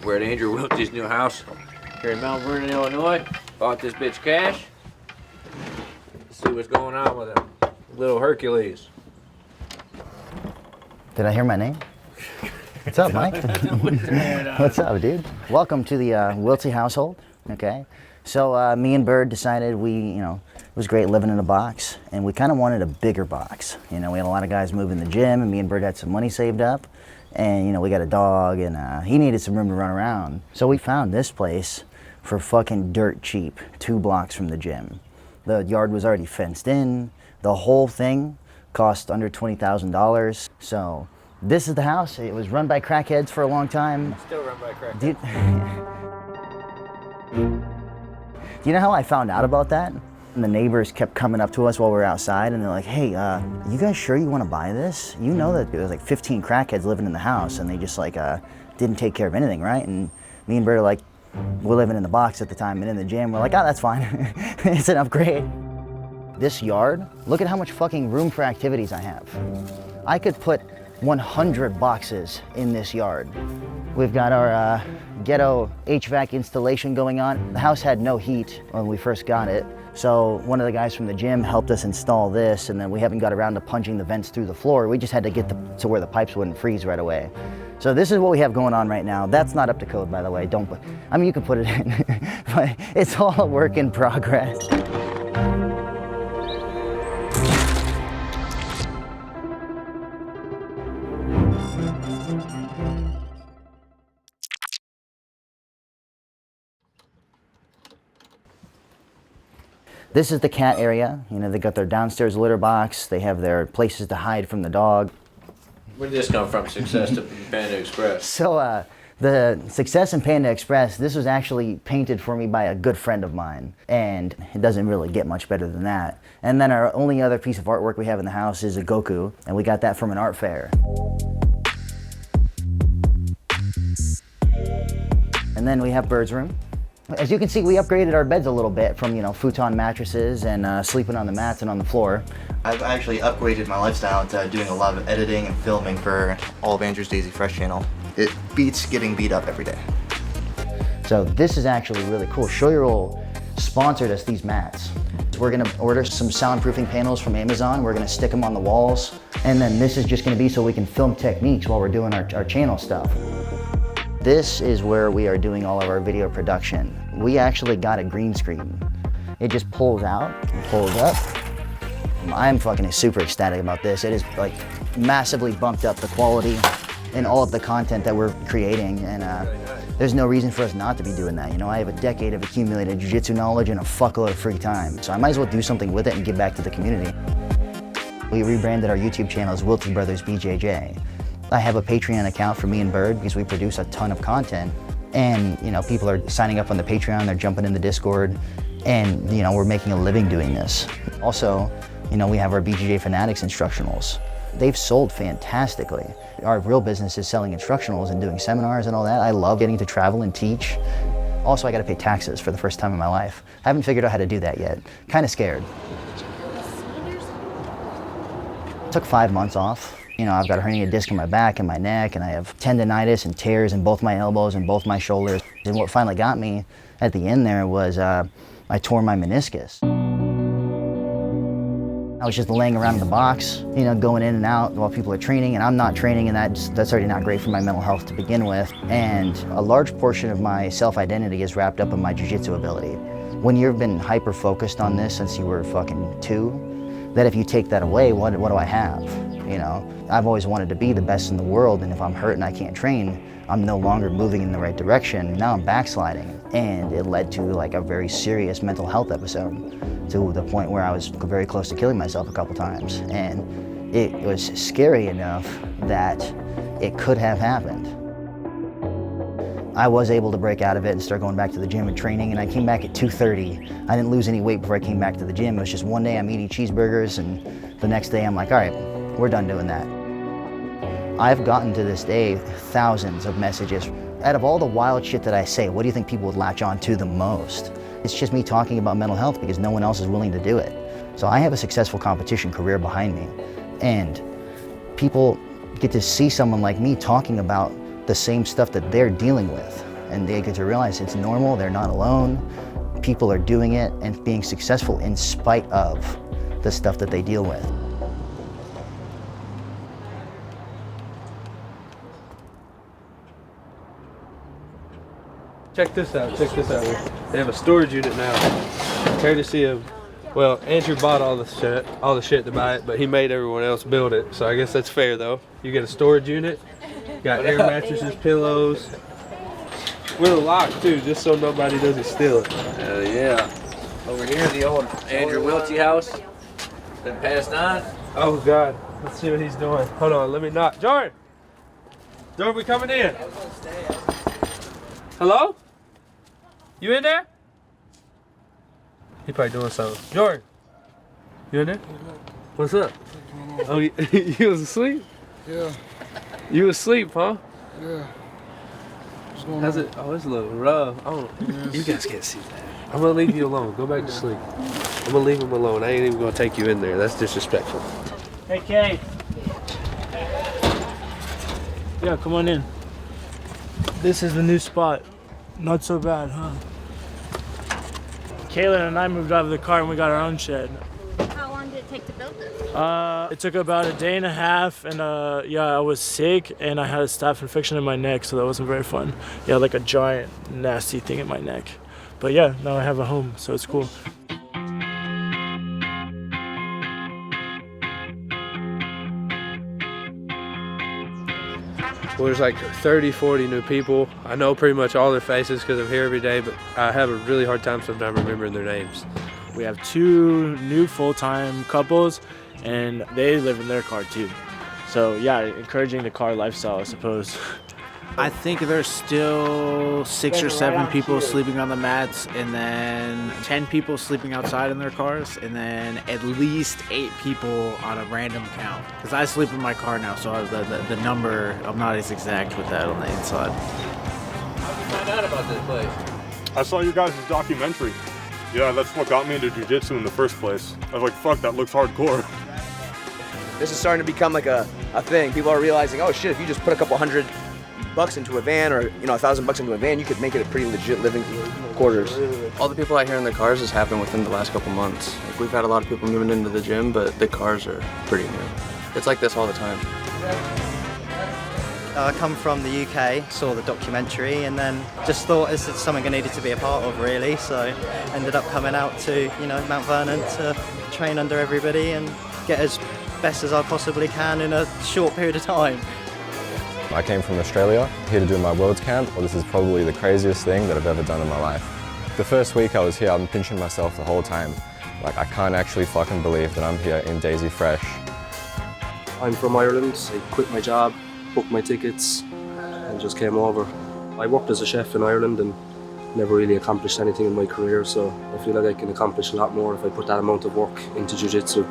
We're at Andrew Wiltse's new house here in Mount Vernon, Illinois. Bought this bitch cash. Let's see what's going on with him. Little Hercules. Did I hear my name? What's up, Mike? What's up, dude? Welcome to the Wiltse household, okay? So me and Bird decided it was great living in a box, and we kind of wanted a bigger box. You know, we had a lot of guys moving the gym, and me and Bird had some money saved up, and we got a dog, and he needed some room to run around. So we found this place for fucking dirt cheap, 2 blocks from the gym. The yard was already fenced in. The whole thing cost under $20,000. So this is the house. It was run by crackheads for a long time. Still run by crackheads. Do you know how I found out about that? And the neighbors kept coming up to us while we were outside, and they're like, hey, you guys sure you want to buy this? You know that there was like 15 crackheads living in the house, and they just didn't take care of anything, right? And me and Bird are like, we're living in the box at the time, and in the gym, we're like, oh, that's fine. It's an upgrade. This yard, look at how much fucking room for activities I have. I could put 100 boxes in this yard. We've got our ghetto HVAC installation going on. The house had no heat when we first got it. So one of the guys from the gym helped us install this, and then we haven't got around to punching the vents through the floor. We just had to get to where the pipes wouldn't freeze right away. So this is what we have going on right now. That's not up to code, by the way. You can put it in, but it's all a work in progress. This is the cat area. They got their downstairs litter box. They have their places to hide from the dog. Where did this come from, success to Panda Express? So the success in Panda Express, this was actually painted for me by a good friend of mine. And it doesn't really get much better than that. And then our only other piece of artwork we have in the house is a Goku. And we got that from an art fair. And then we have Bird's room. As you can see, we upgraded our beds a little bit from, futon mattresses and sleeping on the mats and on the floor. I've actually upgraded my lifestyle to doing a lot of editing and filming for all of Andrew's Daisy Fresh channel. It beats getting beat up every day. So this is actually really cool. Shoyoroll sponsored us these mats. We're gonna order some soundproofing panels from Amazon. We're gonna stick them on the walls. And then this is just gonna be so we can film techniques while we're doing our channel stuff. This is where we are doing all of our video production. We actually got a green screen. It just pulls out and pulls up. I'm fucking super ecstatic about this. It is like massively bumped up the quality and all of the content that we're creating, and there's no reason for us not to be doing that. I have a decade of accumulated jiu-jitsu knowledge and a fuckload of free time, so I might as well do something with it and give back to the community. We rebranded our YouTube channel as Wiltse Brothers BJJ. I have a Patreon account for me and Bird because we produce a ton of content, and people are signing up on the Patreon, they're jumping in the Discord, and we're making a living doing this. Also, we have our BJJ Fanatics instructionals. They've sold fantastically. Our real business is selling instructionals and doing seminars and all that. I love getting to travel and teach. Also, I got to pay taxes for the first time in my life. I haven't figured out how to do that yet. Kind of scared. Took 5 months off. I've got a herniated disc in my back and my neck, and I have tendonitis and tears in both my elbows and both my shoulders. And what finally got me at the end there was I tore my meniscus. I was just laying around in the box, going in and out while people are training, and I'm not training, and that's already not great for my mental health to begin with. And a large portion of my self-identity is wrapped up in my jiu-jitsu ability. When you've been hyper-focused on this since you were fucking 2, that if you take that away, what do I have? I've always wanted to be the best in the world, and if I'm hurt and I can't train, I'm no longer moving in the right direction. Now I'm backsliding, and it led to a very serious mental health episode, to the point where I was very close to killing myself a couple times. And it was scary enough that it could have happened. I was able to break out of it and start going back to the gym and training, and I came back at 2:30. I didn't lose any weight before I came back to the gym. It was just one day I'm eating cheeseburgers, and the next day I'm like, all right, we're done doing that. I've gotten to this day thousands of messages. Out of all the wild shit that I say, what do you think people would latch on to the most? It's just me talking about mental health because no one else is willing to do it. So I have a successful competition career behind me, and people get to see someone like me talking about the same stuff that they're dealing with. and they get to realize it's normal, they're not alone, people are doing it and being successful in spite of the stuff that they deal with. Check this out, check this out. They have a storage unit now, courtesy of, well, Andrew bought all the shit to buy it, but he made everyone else build it. So I guess that's fair though. You get a storage unit, got air mattresses, pillows, with a lock too, just so nobody doesn't steal it. Hell yeah. Over here, the old Andrew Wiltse house. Been passed on. Oh God, let's see what he's doing. Hold on, let me knock. Jordan! Jordan, we coming in. Hello? You in there? He probably doing something. Jordan, you in there? What's up? Oh, you was asleep? Yeah, You was asleep, huh? yeah. What's going How's on? it? Oh, it's a little rough. Oh, you guys can't see that. I'm gonna leave you alone. Go back to sleep. I'm gonna leave him alone. I ain't even gonna take you in there. That's disrespectful. Hey, Kay. Yeah, come on in. This is the new spot. Not so bad, huh? Kaylin and I moved out of the car and we got our own shed. How long did it take to build this? It took about a day and a half, and yeah, I was sick and I had a staph infection in my neck, so that wasn't very fun. Yeah, like a giant, nasty thing in my neck. But yeah, now I have a home, so it's cool. Well, there's like 30, 40 new people. I know pretty much all their faces because I'm here every day, but I have a really hard time sometimes remembering their names. We have 2 new full-time couples, and they live in their car too. So yeah, encouraging the car lifestyle, I suppose. I think there's still 6 or 7 people sleeping on the mats, and then 10 people sleeping outside in their cars, and then at least 8 people on a random count. Because I sleep in my car now, so the number, I'm not as exact with that on the inside. Find out about this place. I saw your guys' documentary. Yeah, that's what got me into jiu-jitsu in the first place. I was like, fuck, that looks hardcore. This is starting to become like a thing. People are realizing, oh shit, if you just put a couple $100 into a van, or $1,000 into a van, you could make it a pretty legit living quarters. All the people I hear in their cars has happened within the last couple months. Like, we've had a lot of people moving into the gym, but the cars are pretty new. It's like this all the time. I come from the UK, saw the documentary, and then just thought this is something I needed to be a part of, really. So ended up coming out to Mount Vernon to train under everybody and get as best as I possibly can in a short period of time. I came from Australia, here to do my Worlds Camp. Well, this is probably the craziest thing that I've ever done in my life. The first week I was here, I'm pinching myself the whole time. Like, I can't actually fucking believe that I'm here in Daisy Fresh. I'm from Ireland. I quit my job, booked my tickets, and just came over. I worked as a chef in Ireland and never really accomplished anything in my career, so I feel like I can accomplish a lot more if I put that amount of work into jiu-jitsu.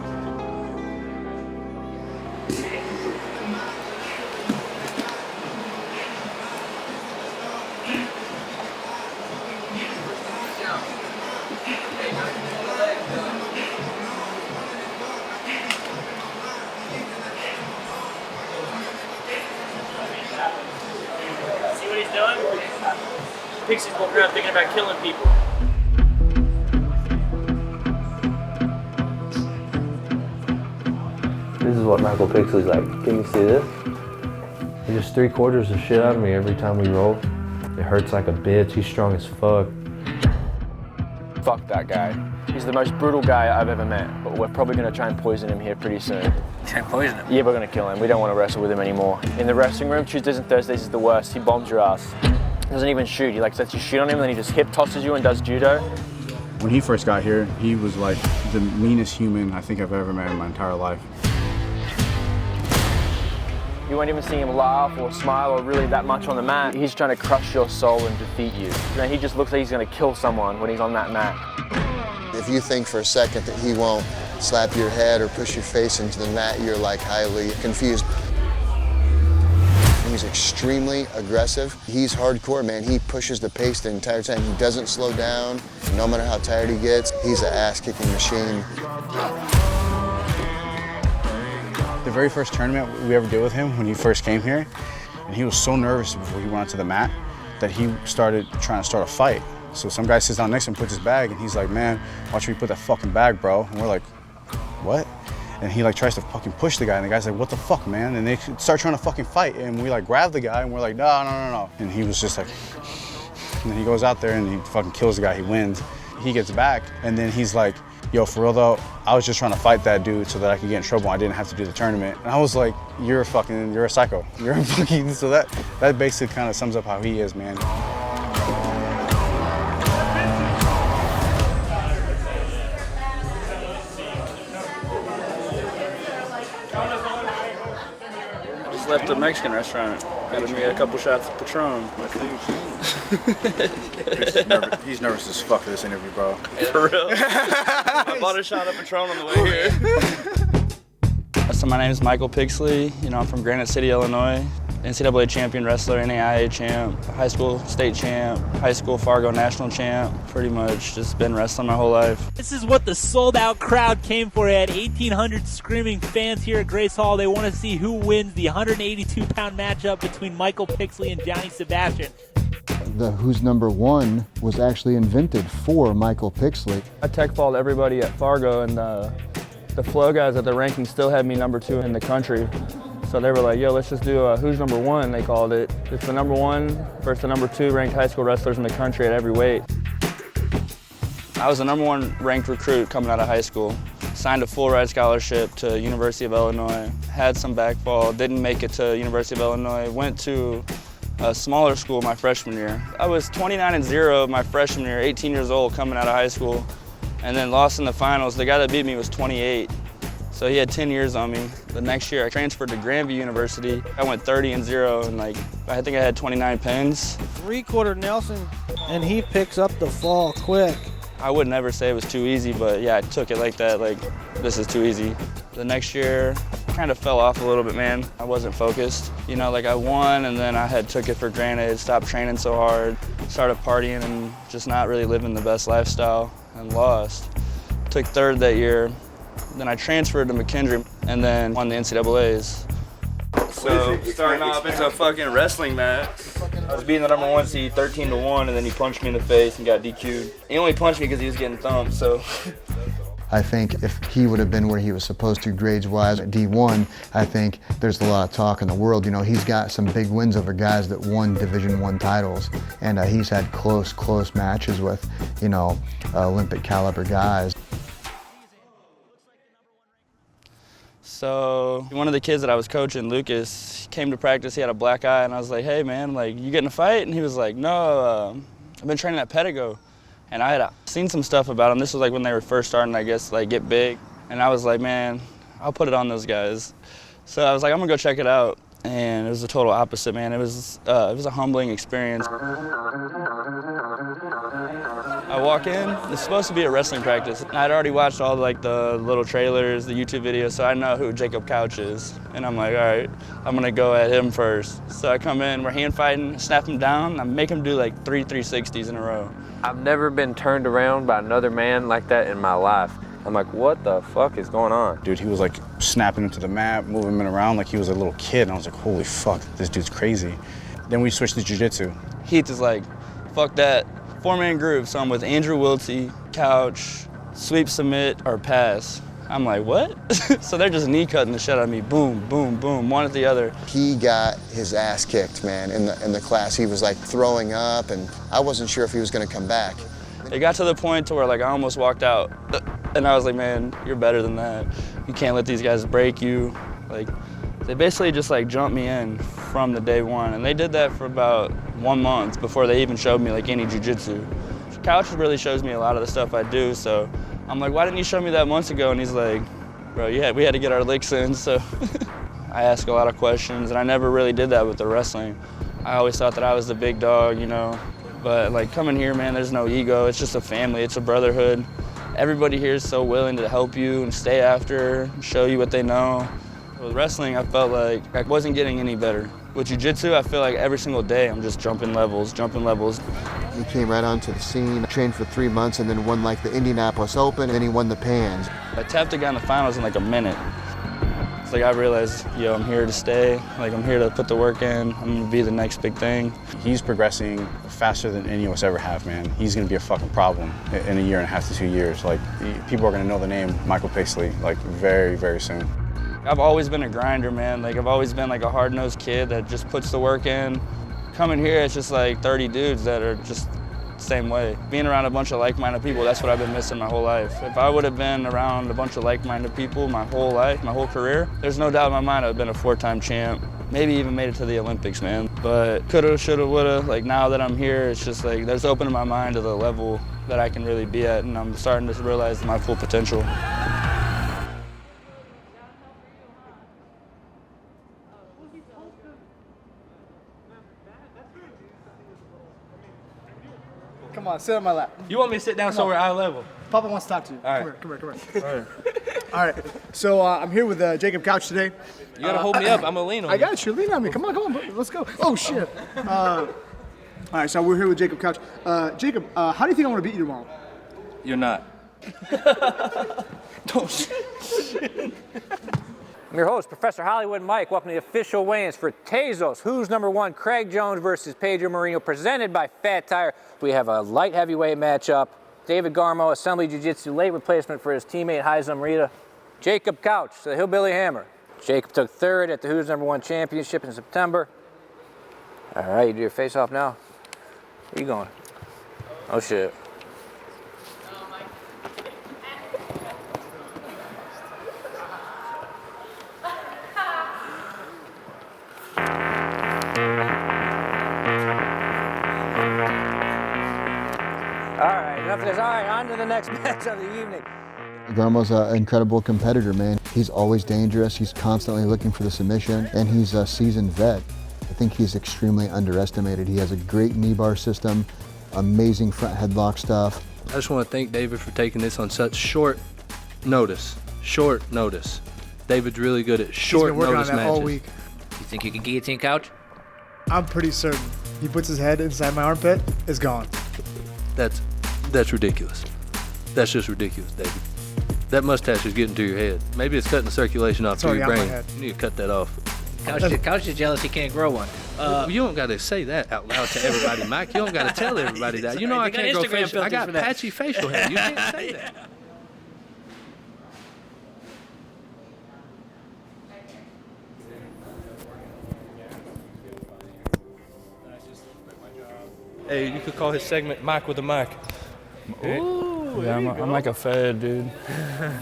See what he's doing? Pixie's walking around thinking about killing people. This is what Michael Pixley's like. Can you see this? He just 3/4 the shit out of me every time we roll. It hurts like a bitch. He's strong as fuck. Fuck that guy. He's the most brutal guy I've ever met, but we're probably gonna try and poison him here pretty soon. Poison him? Yeah, we're gonna kill him. We don't want to wrestle with him anymore. In the wrestling room, Tuesdays and Thursdays is the worst. He bombs your ass. Doesn't even shoot. He lets you shoot on him, and then he just hip tosses you and does judo. When he first got here, he was like the meanest human I think I've ever met in my entire life. You won't even see him laugh or smile or really that much on the mat. He's trying to crush your soul and defeat you. He just looks like he's gonna kill someone when he's on that mat. If you think for a second that he won't slap your head or push your face into the mat, you're like highly confused. He's extremely aggressive. He's hardcore, man. He pushes the pace the entire time. He doesn't slow down. No matter how tired he gets, he's an ass-kicking machine. The very first tournament we ever did with him when he first came here, and he was so nervous before he went onto the mat, that he started trying to start a fight. So some guy sits down next to him, puts his bag, and he's like, man, watch me put that fucking bag, bro. And we're like, what? And he like tries to fucking push the guy, and the guy's like, what the fuck, man? And they start trying to fucking fight, and we like grab the guy, and we're like, no. And he was just like, and then he goes out there and he fucking kills the guy, he wins. He gets back, and then he's like, yo, for real though, I was just trying to fight that dude so that I could get in trouble. I didn't have to do the tournament. And I was like, you're a psycho. You're a fucking, so that basically kind of sums up how he is, man. Left a Mexican restaurant. Got me a couple shots of Patron. He's nervous as fuck for this interview, bro. For real? I bought a shot of Patron on the way here. So my name is Michael Pixley. You know, I'm from Granite City, Illinois. NCAA champion wrestler, NAIA champ, high school state champ, high school Fargo national champ. Pretty much just been wrestling my whole life. This is what the sold-out crowd came for. It had 1,800 screaming fans here at Grace Hall. They want to see who wins the 182-pound matchup between Michael Pixley and Johnny Sebastian. The Who's Number One was actually invented for Michael Pixley. I tech-falled everybody at Fargo, and the Flo guys at the ranking still had me number 2 in the country. So they were like, yo, let's just do Who's Number One, they called it. It's the number 1 versus the number 2 ranked high school wrestlers in the country at every weight. I was the number 1 ranked recruit coming out of high school. Signed a full ride scholarship to University of Illinois. Had some backfall, didn't make it to University of Illinois. Went to a smaller school my freshman year. I was 29-0 my freshman year, 18 years old coming out of high school, and then lost in the finals. The guy that beat me was 28. So he had 10 years on me. The next year I transferred to Grandview University. I went 30-0 and I think I had 29 pins. 3-quarter Nelson, and he picks up the fall quick. I would never say it was too easy, but yeah, I took it like that, like this is too easy. The next year, I kind of fell off a little bit, man. I wasn't focused. You know, like I won and then I had took it for granted, stopped training so hard, started partying and just not really living the best lifestyle and lost. Took 3rd that year. Then I transferred to McKendree and then won the NCAAs. So starting off into a fucking wrestling match. I was beating the number 1 seed 13-1, and then he punched me in the face and got DQ'd. He only punched me because he was getting thumped, so. I think if he would have been where he was supposed to grades-wise at D1, I think there's a lot of talk in the world. You know, he's got some big wins over guys that won Division I titles, and he's had close matches with, you know, Olympic caliber guys. So one of the kids that I was coaching, Lucas, he came to practice, he had a black eye, and I was like, hey man, like, you getting a fight? And he was like, no, I've been training at Pedigo. And I had seen some stuff about him. This was like when they were first starting, I guess, like get big. And I was like, man, I'll put it on those guys. So I was like, I'm gonna go check it out. And it was the total opposite, man. It was a humbling experience. I walk in, it's supposed to be a wrestling practice. I'd already watched all like the little trailers, the YouTube videos, so I know who Jacob Couch is. And I'm like, all right, I'm gonna go at him first. So I come in, we're hand fighting, snap him down, I make him do like 3 360s in a row. I've never been turned around by another man like that in my life. I'm like, what the fuck is going on? Dude, he was like snapping him to the mat, moving him around like he was a little kid. And I was like, holy fuck, this dude's crazy. Then we switched to Jiu-Jitsu. Heath is like, fuck that. 4-man group, so I'm with Andrew Wiltse, Couch, sweep, submit, or pass. I'm like, what? So they're just knee cutting the shit out of me. Boom, boom, boom, one at the other. He got his ass kicked, man, in the class. He was like throwing up, and I wasn't sure if he was gonna come back. It got to the point to where like I almost walked out. And I was like, man, you're better than that. You can't let these guys break you. Like, they basically just like jumped me in from the day one. And they did that for about 1 month before they even showed me like any jiu-jitsu. Couch really shows me a lot of the stuff I do, so I'm like, why didn't you show me that months ago? And he's like, bro, we had to get our licks in, so. I ask a lot of questions, and I never really did that with the wrestling. I always thought that I was the big dog, you know. But like coming here, man, there's no ego. It's just a family, it's a brotherhood. Everybody here is so willing to help you and stay after, show you what they know. With wrestling, I felt like I wasn't getting any better. With jiu-jitsu, I feel like every single day I'm just jumping levels, jumping levels. He came right onto the scene, trained for 3 months, and then won like the Indianapolis Open, and then he won the Pans. I tapped the guy in the finals in like a minute. It's like I realized, yo, I'm here to stay. Like I'm here to put the work in. I'm gonna be the next big thing. He's progressing faster than any of us ever have, man. He's gonna be a fucking problem in a year and a half to 2 years. Like, people are gonna know the name Michael Pixley, like, very, very soon. I've always been a grinder, man. Like I've always been like a hard-nosed kid that just puts the work in. Coming here, it's just like 30 dudes that are just the same way. Being around a bunch of like-minded people, that's what I've been missing my whole life. If I would have been around a bunch of like-minded people my whole life, my whole career, there's no doubt in my mind I've been a 4-time champ. Maybe even made it to the Olympics, man. But coulda, shoulda, woulda. Like now that I'm here, it's just like there's opening my mind to the level that I can really be at, and I'm starting to realize my full potential. Come on, sit on my lap. You want me to sit down so we're eye level? Papa wants to talk to you. All right. Come here. All right. All right. So I'm here with Jacob Couch today. You gotta hold me up. I'm gonna lean on you. I got you. Lean on me. Come on, bro. Let's go. Oh shit. All right. So we're here with Jacob Couch. Jacob, how do you think I'm gonna beat you tomorrow? You're not. I'm your host, Professor Hollywood Mike. Welcome to the official weigh-ins for Tezos. Who's number one? Craig Jones versus Pedro Marino, presented by Fat Tire. We have a light heavyweight matchup. David Garmo, Assembly Jiu-Jitsu, late replacement for his teammate Haizam Rita. Jacob Couch, the Hillbilly Hammer. Jacob took third at the Who's Number One Championship in September. All right, you do your face-off now. Where you going? Oh, shit. All right, enough of this. All right, on to the next match of the evening. Garmo's an incredible competitor, man. He's always dangerous. He's constantly looking for the submission, and he's a seasoned vet. I think he's extremely underestimated. He has a great knee bar system, amazing front headlock stuff. I just want to thank David for taking this on such short notice. Short notice. David's really good at short He's been working notice on that matches. all week. You think you can guillotine Couch? I'm pretty certain. He puts his head inside my armpit, it's gone. That's ridiculous. That's just ridiculous, David. That mustache is getting to your head. Maybe it's cutting the circulation off to your already on brain. my head. You need to cut that off. Couch is jealous he can't grow one. You don't got to say that out loud to everybody, Mike. You don't got to tell everybody that. You know I can't grow facial. I got patchy facial hair. You can't say that. Hey, you could call his segment Mike with a mic. Ooh, yeah, I'm like a fed, dude.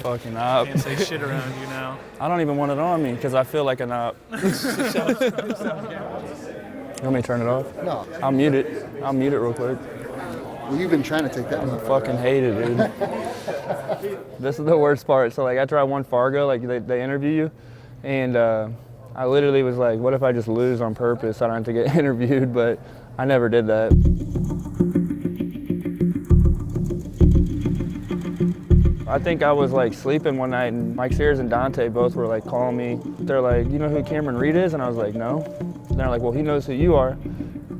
Fucking up. Can't say shit around you now. I don't even want it on me because I feel like an up. You want me to turn it off? No. I'll mute it. I'll mute it real quick. Well, you've been trying to take that one. I fucking hate it, dude. This is the worst part. So like after I won Fargo, like they interview you, and I literally was like, what if I just lose on purpose? I don't have to get interviewed, but I never did that. I think I was like sleeping one night and Mike Sears and Dante both were like calling me. They're like, you know who Cameron Reed is? And I was like, no. And they're like, well, he knows who you are.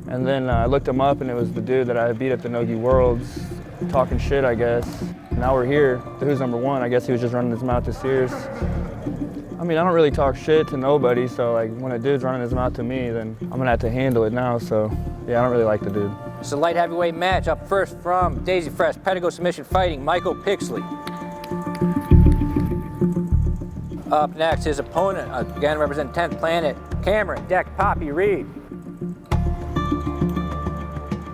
And then I looked him up and it was the dude that I beat at the Nogi Worlds, talking shit, I guess. Now we're here, the Who's Number One. I guess he was just running his mouth to Sears. I mean, I don't really talk shit to nobody, so like when a dude's running his mouth to me, then I'm gonna have to handle it now, so yeah, I don't really like the dude. It's a light heavyweight match. Up first from Daisy Fresh, Pedigo Submission Fighting, Michael Pixley. Up next, his opponent, again representing 10th Planet, Cameron Deck Poppy Reed.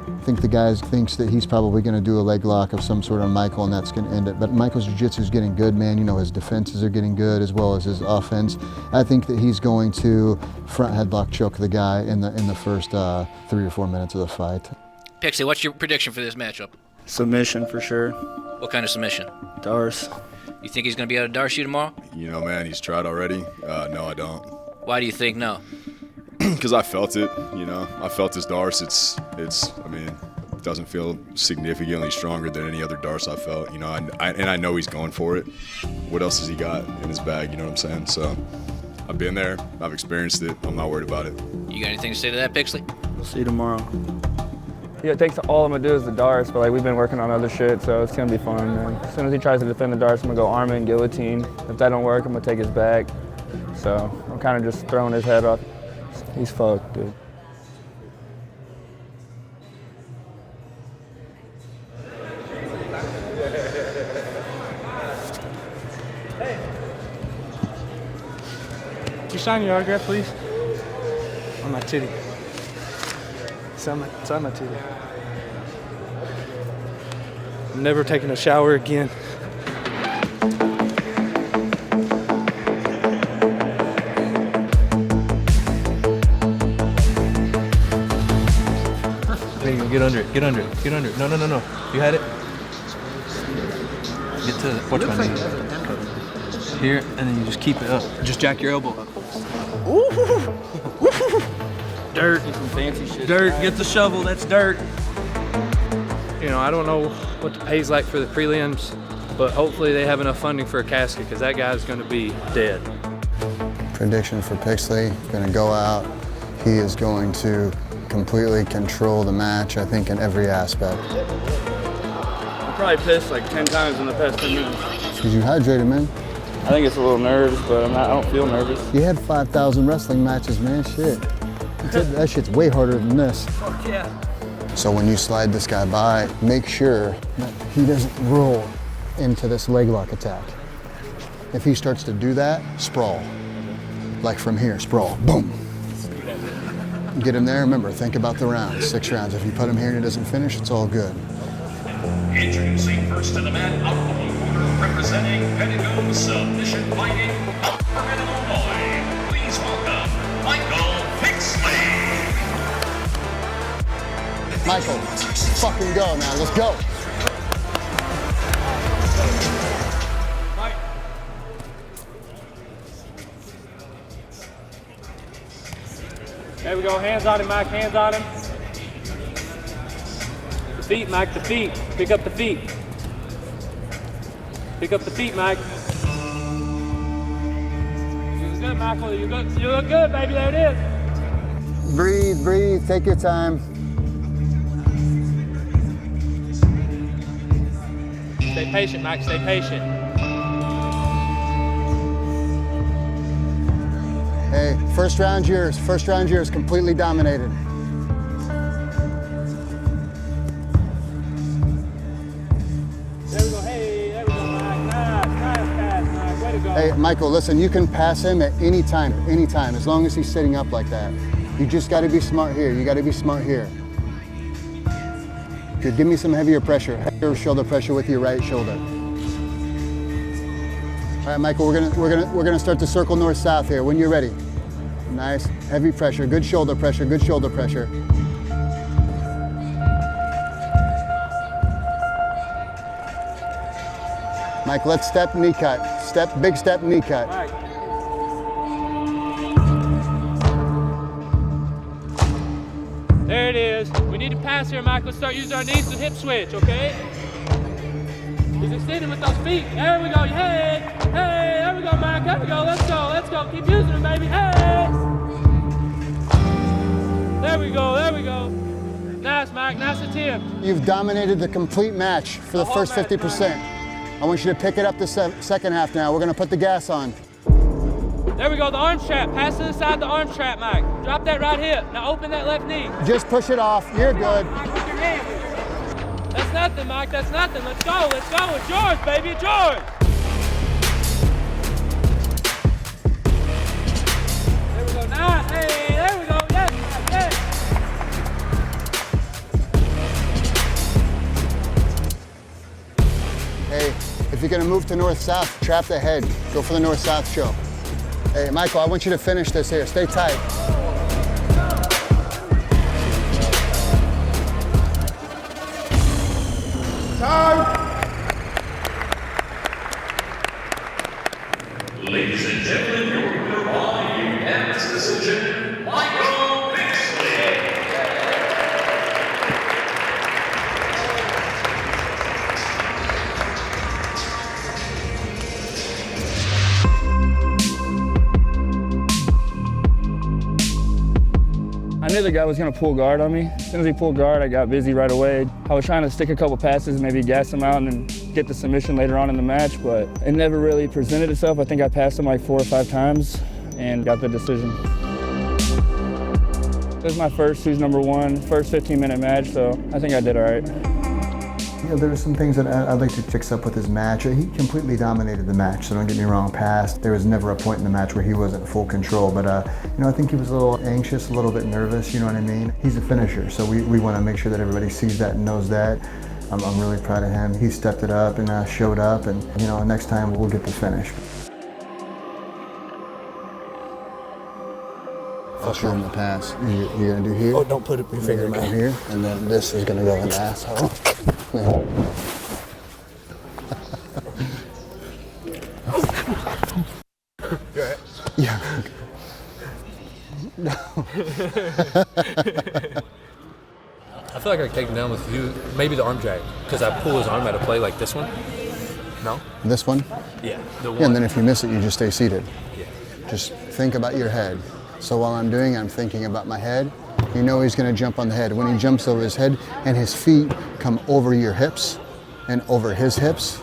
I think the guy thinks that he's probably going to do a leg lock of some sort on Michael, and that's going to end it. But Michael's jiu-jitsu is getting good, man. You know, his defenses are getting good as well as his offense. I think that he's going to front headlock choke the guy in the first 3 or 4 minutes of the fight. Pixley, what's your prediction for this matchup? Submission for sure. What kind of submission? Darce. You think he's going to be able to darce you tomorrow? You know, man, he's tried already. No, I don't. Why do you think no? Because I felt it, you know. I felt his darce. I mean, it doesn't feel significantly stronger than any other darce I felt, you know. And I know he's going for it. What else has he got in his bag, you know what I'm saying? So I've been there. I've experienced it. I'm not worried about it. You got anything to say to that, Pixley? We'll see you tomorrow. Yeah, it takes all I'm gonna do is the darce, but like we've been working on other shit, so it's gonna be fun, man. As soon as he tries to defend the darce, I'm gonna go arm and guillotine. If that don't work, I'm gonna take his back, so I'm kind of just throwing his head off. He's fucked, dude. Can you sign your autograph, please? On my titty. Sign my titty. I'm never taking a shower again. There you go, get under it, get under it, get under it. No. You had it? Get to it. Watch my knee. Here, and then you just keep it up. Just jack your elbow up. Dirt. Some fancy shit. Dirt, get the shovel, that's dirt. You know, I don't know what the pay's like for the prelims, but hopefully they have enough funding for a casket, because that guy's gonna be dead. Prediction for Pixley, gonna go out. He is going to completely control the match, I think, in every aspect. I'm probably pissed like 10 times in the past 10 minutes. Because you hydrated, man. I think it's a little nerves, but I don't feel nervous. You had 5,000 wrestling matches, man, shit. That shit's way harder than this. Fuck yeah. So when you slide this guy by, make sure that he doesn't roll into this leg lock attack. If he starts to do that, sprawl. Like from here, sprawl, boom. Get him there, remember, think about the rounds, 6 rounds. If you put him here and he doesn't finish, it's all good. Introducing first to the mat, out of the corner, representing Pedigo Submission Fighting, Upper Illinois. Please welcome Michael Pixley. Michael, fucking go now, let's go. There we go, hands on him, Mike, hands on him. The feet, Mike, the feet. Pick up the feet. Pick up the feet, Mike. You look good, Michael, you look good, baby, there it is. Breathe, breathe, take your time. Stay patient, Mike, stay patient. Hey, first round yours, completely dominated. There we go, hey, there we go, Mike. Nice pass, Mike, way to go. Hey, Michael, listen, you can pass him at any time, as long as he's sitting up like that. You just gotta be smart here, Good, give me some heavier pressure, heavier shoulder pressure with your right shoulder. All right, Michael, we're gonna start to circle north-south here when you're ready. Nice, heavy pressure, good shoulder pressure, Mike, let's step, knee cut. Big step, knee cut. Mike. There it is. We need to pass here, Mike. Let's start using our knees to hip switch, okay? He's extending with those feet. There we go. Hey, there we go, Mike. There we go. Let's go. Keep using them, baby. Hey. There we go. Nice, Mike. Nice attempt. You've dominated the complete match for the first 50%. I want you to pick it up the second half now. We're gonna put the gas on. There we go, the arm strap. Pass to the side, the arm strap, Mike. Drop that right hip. Now open that left knee. Just push it off. You're good. That's nothing, Mike. That's nothing. Let's go. It's yours, baby. It's yours. There we go. Nice. Hey, there we go. Yes, yes. Hey, if you're gonna move to north-south, trap the head. Go for the north-south choke. Hey, Michael, I want you to finish this here. Stay tight. Ladies and gentlemen, your winner by unanimous decision, Michael Pixley. I knew the guy was gonna pull guard on me. As soon as he pulled guard, I got busy right away. I was trying to stick a couple passes, maybe gas him out and then get the submission later on in the match, but it never really presented itself. I think I passed him like 4 or 5 times. and got the decision. This is my first Who's Number One, first 15-minute match, so I think I did all right. Yeah, there were some things that I'd like to fix up with his match. He completely dominated the match, so don't get me wrong, past. There was never a point in the match where he wasn't in full control, but you know, I think he was a little anxious, a little bit nervous, you know what I mean? He's a finisher, so we want to make sure that everybody sees that and knows that. I'm really proud of him. He stepped it up and showed up, and you know, next time we'll get the finish. I'll show him the pass. You're gonna do here? Oh, don't put your finger in my here, and then this is gonna go in the asshole. Yeah. Yeah. No. I feel like I could take him down with you, maybe the arm drag, because I pull his arm out of play like this one. No? This one? Yeah, the one. Yeah, and then if you miss it, you just stay seated. Yeah. Just think about your head. So while I'm doing it, I'm thinking about my head. You know he's gonna jump on the head. When he jumps over his head and his feet come over your hips and over his hips,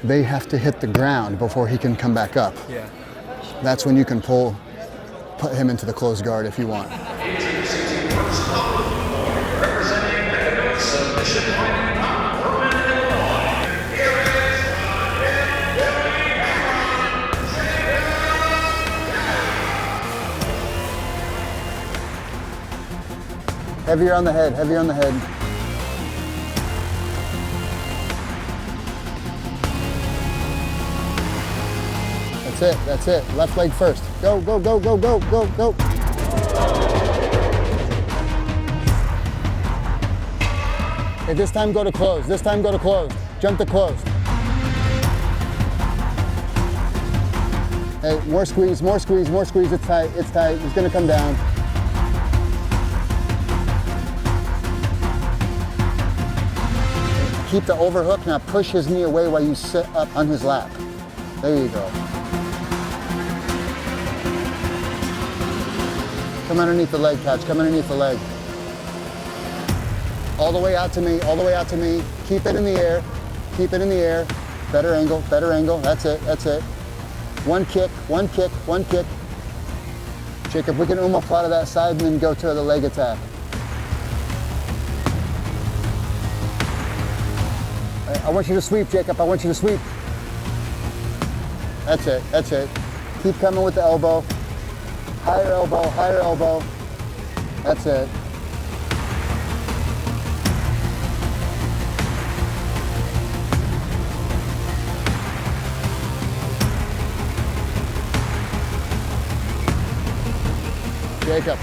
they have to hit the ground before he can come back up. Yeah. That's when you can put him into the closed guard if you want. Representing Pedigo Submission Fighting. Heavier on the head, heavier on the head. That's it. Left leg first. Go, go, go, go, go, go, go. Okay, this time go to close. This time go to close. Jump to close. Hey, more squeeze, more squeeze, more squeeze. It's tight, it's tight. It's gonna come down. Keep the overhook. Now push his knee away while you sit up on his lap. There you go. Come underneath the leg, catch. Come underneath the leg. All the way out to me, all the way out to me. Keep it in the air. Keep it in the air. Better angle, better angle. That's it, that's it. One kick, one kick, one kick. Jacob, we can omoplata that side and then go to the leg attack. I want you to sweep, Jacob. I want you to sweep. That's it, that's it. Keep coming with the elbow. Higher elbow, higher elbow. That's it. Jacob.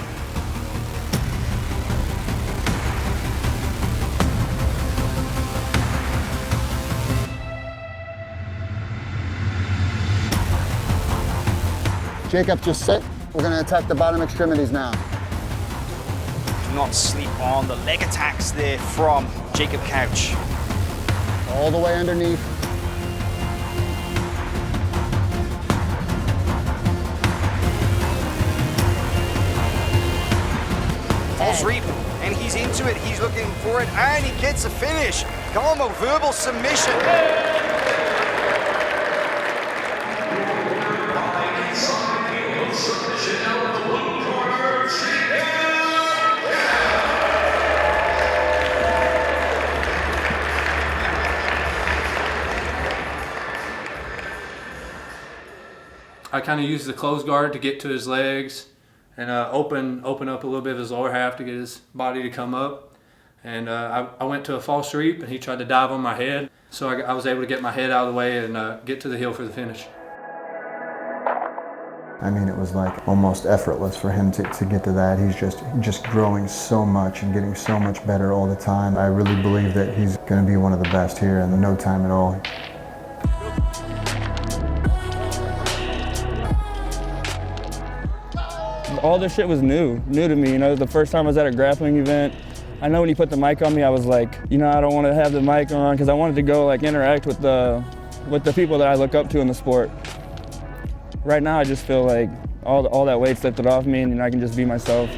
Jacob, just sit. We're going to attack the bottom extremities now. Do not sleep on the leg attacks there from Jacob Couch. All the way underneath. False reap, and he's into it. He's looking for it, and he gets a finish. Garmo, verbal submission. I kind of used the closed guard to get to his legs and open up a little bit of his lower half to get his body to come up. And I went to a false sweep and he tried to dive on my head. So I was able to get my head out of the way and get to the heel for the finish. I mean, it was like almost effortless for him to get to that. He's just growing so much and getting so much better all the time. I really believe that he's going to be one of the best here in no time at all. All this shit was new to me. You know, the first time I was at a grappling event, I know when he put the mic on me, I was like, you know, I don't want to have the mic on because I wanted to go like interact with the people that I look up to in the sport. Right now, I just feel like all that weight's lifted off me, and I can just be myself. Do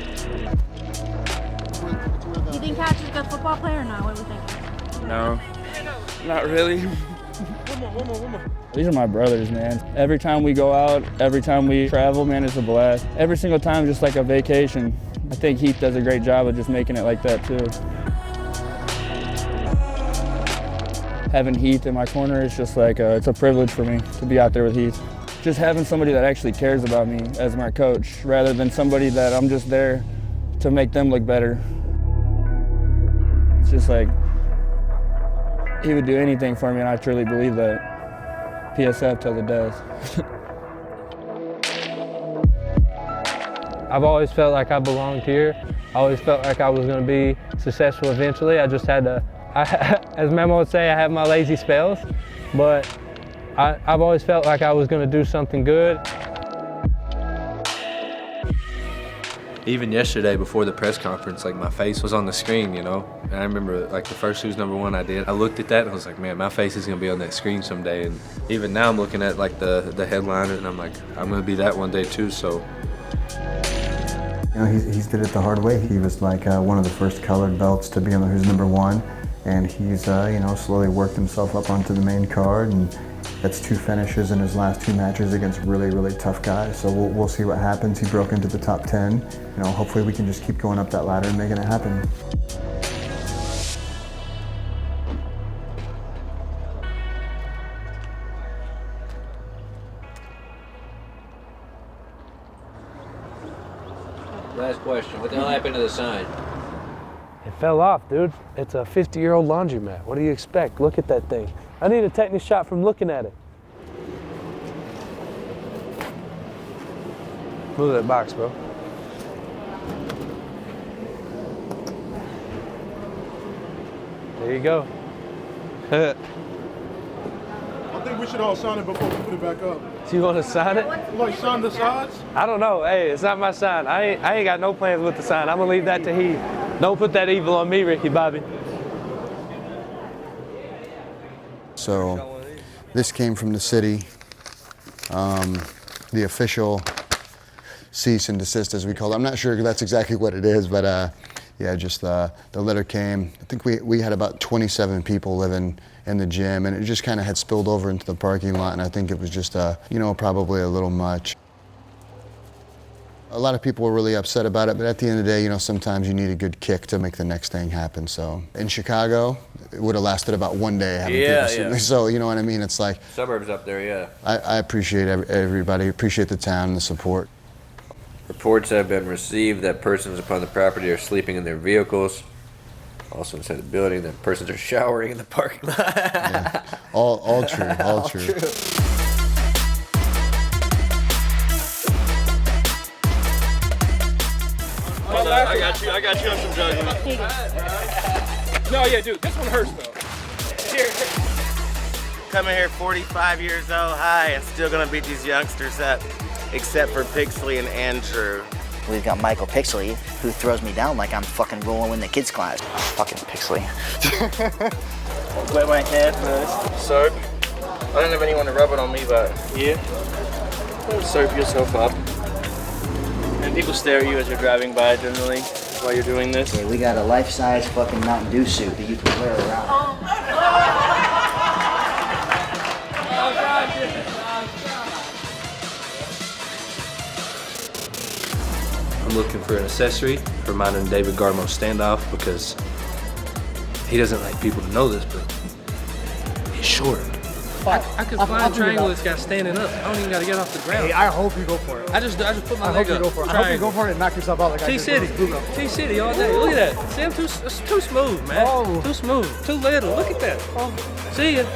you think Couch is a good football player or not? What do you think? No, not really. One more. These are my brothers, man. Every time we go out, every time we travel, man, it's a blast. Every single time, just like a vacation. I think Heath does a great job of just making it like that, too. Having Heath in my corner is just like, it's a privilege for me to be out there with Heath. Just having somebody that actually cares about me as my coach, rather than somebody that I'm just there to make them look better. It's just like, he would do anything for me, and I truly believe that. PSF till the death. I've always felt like I belonged here. I always felt like I was going to be successful eventually. I just had to, as Memo would say, I have my lazy spells, but I've always felt like I was going to do something good. Even yesterday before the press conference, like my face was on the screen, you know? And I remember like the first Who's Number One I did, I looked at that and I was like, man, my face is gonna be on that screen someday. And even now I'm looking at like the headliner and I'm like, I'm gonna be that one day too, so. You know, he's did it the hard way. He was like one of the first colored belts to be on the Who's Number One. And he's, you know, slowly worked himself up onto the main card. And that's 2 finishes in his last 2 matches against really, really tough guys. So we'll see what happens. He broke into the top 10. You know, hopefully we can just keep going up that ladder and making it happen. Last question. What the hell happened to the sign? It fell off, dude. It's a 50-year-old laundromat. What do you expect? Look at that thing. I need a tetanus shot from looking at it. Move that box, bro. There you go. I think we should all sign it before we put it back up. So you want to sign it? Like sign the sides? I don't know. Hey, it's not my sign. I ain't got no plans with the sign. I'm gonna leave that to Heath. Don't put that evil on me, Ricky Bobby. So this came from the city. The official cease and desist, as we call it. I'm not sure that's exactly what it is, but yeah, just the letter came. I think we had about 27 people living in the gym, and it just kind of had spilled over into the parking lot, and I think it was just, you know, probably a little much. A lot of people were really upset about it, but at the end of the day, you know, sometimes you need a good kick to make the next thing happen. So in Chicago, it would have lasted about 1 day having people sitting there. So, you know what I mean? It's like... Suburbs up there, yeah. I appreciate everybody, appreciate the town and the support. Reports have been received that persons upon the property are sleeping in their vehicles. Also inside the building, that persons are showering in the parking lot. Yeah. All true, all true. I got you on some drugs. No, yeah, dude, this one hurts though. Here. Coming here 45 years old, high, and still gonna beat these youngsters up, except for Pixley and Andrew. We've got Michael Pixley, who throws me down like I'm fucking rolling in the kids' class. Fucking Pixley. Wet my head first. Soap. I don't have anyone to rub it on me, but you. Soap yourself up. And people stare at you as you're driving by generally while you're doing this. Okay, we got a life-size fucking Mountain Dew suit that you can wear around. I'm looking for an accessory for mine and David Garmo's standoff because he doesn't like people to know this, but he's short. I could fly a triangle this guy standing up. I don't even got to get off the ground. Hey, I hope you go for it. I just put my I leg hope up. you go for it. I hope you go for it and knock yourself out like I did. T-City. T-City all day. Look at that. See, it's too smooth, man. Oh. Too smooth. Too little. Look at that. Oh. See ya.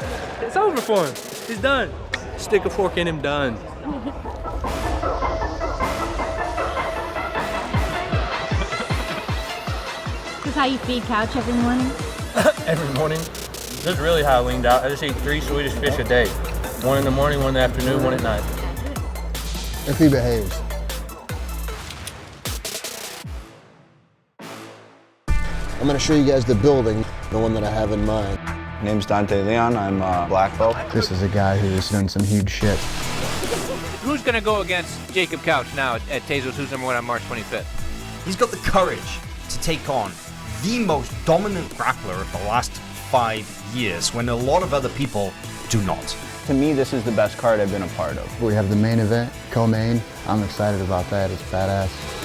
It's over for him. He's done. Stick a fork in him, done. This is how you feed Couch every morning? Every morning. This is really how I leaned out. I just eat 3 Swedish fish a day. 1 in the morning, 1 in the afternoon, 1 at night. If he behaves. I'm gonna show you guys the building, the one that I have in mind. My name's Dante Leon, I'm a black belt. This is a guy who's done some huge shit. Who's going to go against Jacob Couch now at Tezos Who's Number One on March 25th? He's got the courage to take on the most dominant grappler of the last 5 years when a lot of other people do not. To me, this is the best card I've been a part of. We have the main event, co-main. I'm excited about that. It's badass.